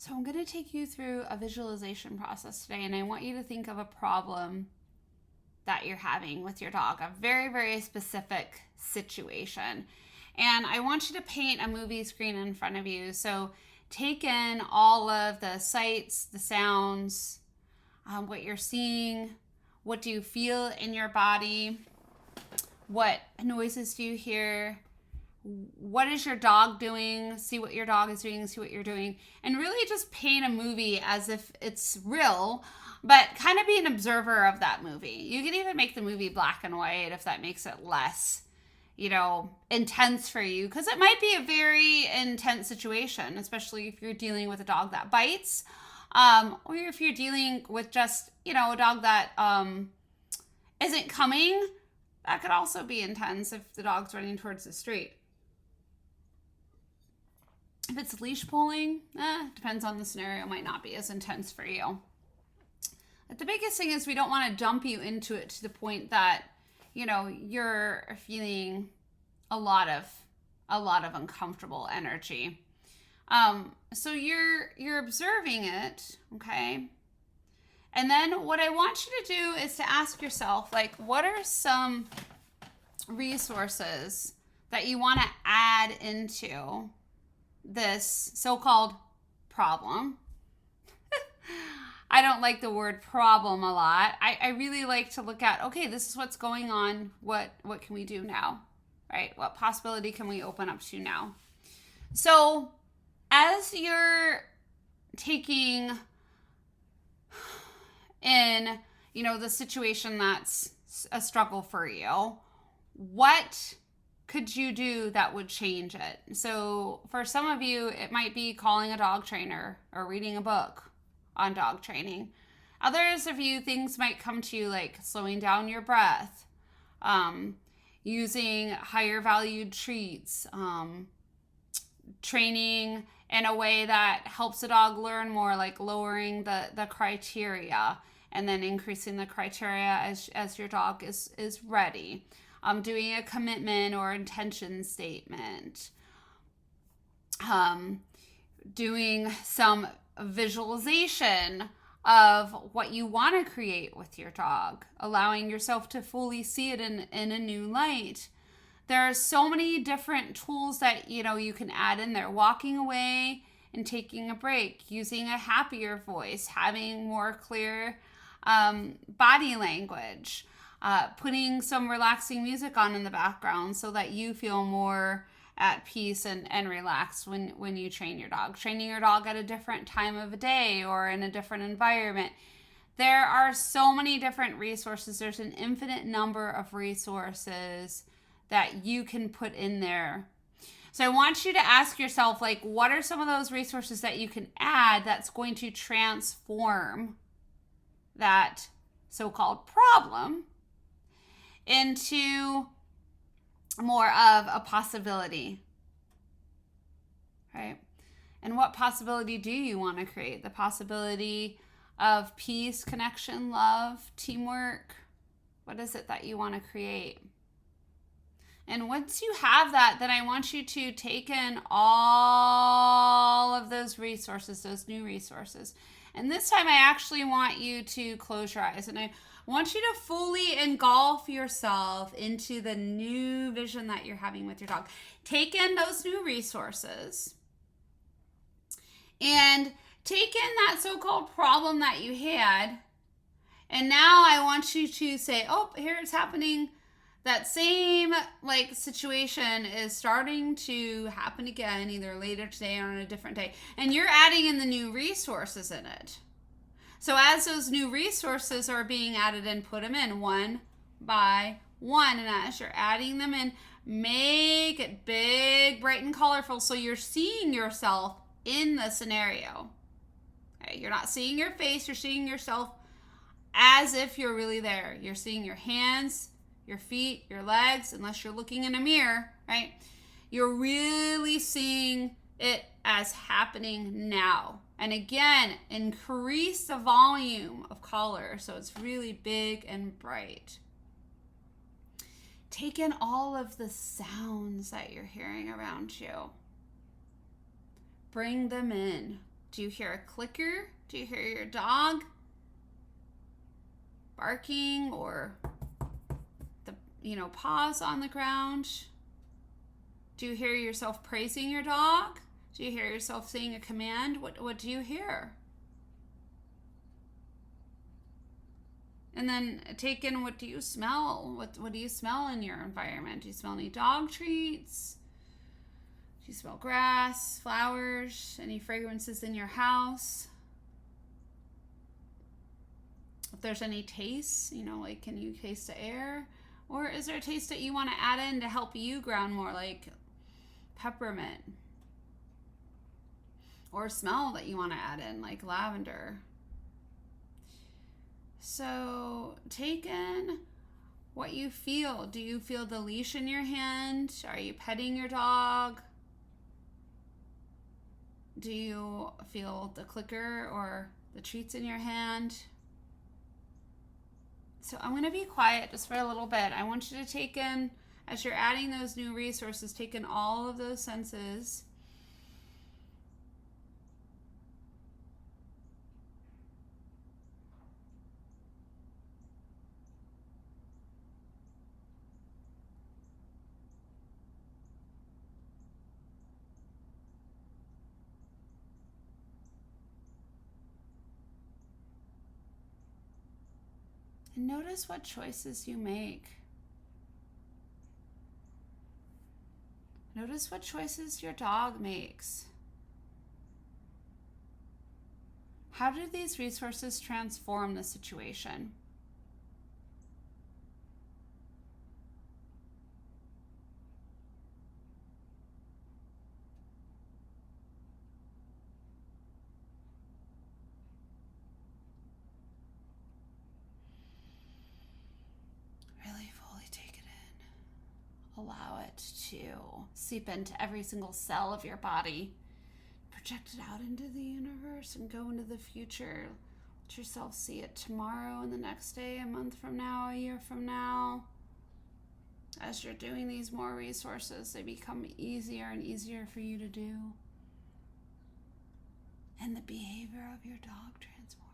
So I'm going to take you through a visualization process today, and I want you to think of a problem that you're having with your dog, a very, very specific situation. And I want you to paint a movie screen in front of you. So take in all of the sights, the sounds, what you're seeing, what do you feel in your body, what noises do you hear, what is your dog doing, see what your dog is doing, see what you're doing, and really just paint a movie as if it's real, but kind of be an observer of that movie. You can even make the movie black and white if that makes it less, intense for you, because it might be a very intense situation, especially if you're dealing with a dog that bites, or if you're dealing with just, a dog that isn't coming. That could also be intense if the dog's running towards the street. If it's leash pulling, depends on the scenario, might not be as intense for you. But the biggest thing is we don't want to dump you into it to the point that, you're feeling a lot of uncomfortable energy. So you're observing it, okay? And then what I want you to do is to ask yourself, what are some resources that you want to add into this so-called problem? I don't like the word problem a lot. I really like to look at, okay, this is what's going on. What can we do now, right? What possibility can we open up to now? So as you're taking in, the situation that's a struggle for you, what could you do that would change it? So for some of you, it might be calling a dog trainer or reading a book on dog training. Others of you, things might come to you like slowing down your breath, using higher valued treats, training in a way that helps the dog learn more, like lowering the criteria and then increasing the criteria as your dog is ready. Doing a commitment or intention statement. Doing some visualization of what you want to create with your dog. Allowing yourself to fully see it in a new light. There are so many different tools that, you can add in there. Walking away and taking a break. Using a happier voice. Having more clear body language. Putting some relaxing music on in the background so that you feel more at peace and relaxed when you train your dog. Training your dog at a different time of day or in a different environment. There are so many different resources. There's an infinite number of resources that you can put in there. So I want you to ask yourself, what are some of those resources that you can add that's going to transform that so-called problem into more of a possibility, right? And what possibility do you want to create? The possibility of peace, connection, love, teamwork. What is it that you want to create? And once you have that, then I want you to take in all of those resources, those new resources. And this time I actually want you to close your eyes, and I want you to fully engulf yourself into the new vision that you're having with your dog. Take in those new resources and take in that so-called problem that you had. And now I want you to say, oh, here it's happening. That same situation is starting to happen again, either later today or on a different day. And you're adding in the new resources in it. So as those new resources are being added in, put them in one by one. And as you're adding them in, make it big, bright, and colorful so you're seeing yourself in the scenario. Okay, you're not seeing your face, you're seeing yourself as if you're really there. You're seeing your hands, your feet, your legs, unless you're looking in a mirror, right? You're really seeing it as happening now. And again, increase the volume of color so it's really big and bright. Take in all of the sounds that you're hearing around you. Bring them in. Do you hear a clicker? Do you hear your dog barking or the paws on the ground? Do you hear yourself praising your dog? Do you hear yourself saying a command? What do you hear? And then take in, what do you smell? What do you smell in your environment? Do you smell any dog treats? Do you smell grass, flowers, any fragrances in your house? If there's any tastes, like, can you taste the air? Or is there a taste that you want to add in to help you ground more, like peppermint? Or smell that you want to add in, like lavender? So take in what you feel. Do you feel the leash in your hand? Are you petting your dog? Do you feel the clicker or the treats in your hand? So I'm going to be quiet just for a little bit. I want you to take in, as you're adding those new resources, take in all of those senses. And notice what choices you make. Notice what choices your dog makes. How do these resources transform the situation? Really fully take it in. Allow it to seep into every single cell of your body. Project it out into the universe and go into the future. Let yourself see it tomorrow and the next day, a month from now, a year from now. As you're doing these more resources, they become easier and easier for you to do. And the behavior of your dog transforms.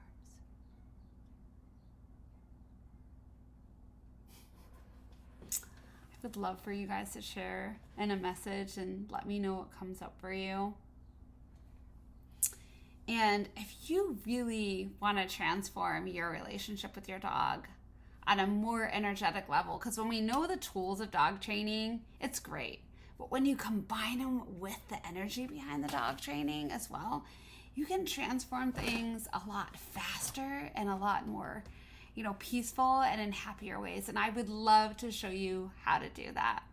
I would love for you guys to share in a message and let me know what comes up for you. And if you really want to transform your relationship with your dog on a more energetic level, because when we know the tools of dog training, it's great. But when you combine them with the energy behind the dog training as well, you can transform things a lot faster and a lot more, peaceful and in happier ways. And I would love to show you how to do that.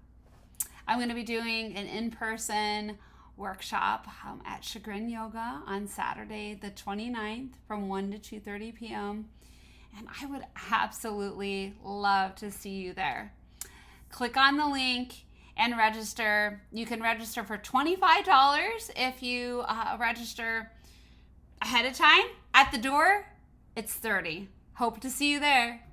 I'm going to be doing an in-person workshop at Chagrin Yoga on Saturday the 29th from 1 to 2:30 p.m. And I would absolutely love to see you there. Click on the link and register. You can register for $25 if you register ahead of time. At the door, it's $30. Hope to see you there.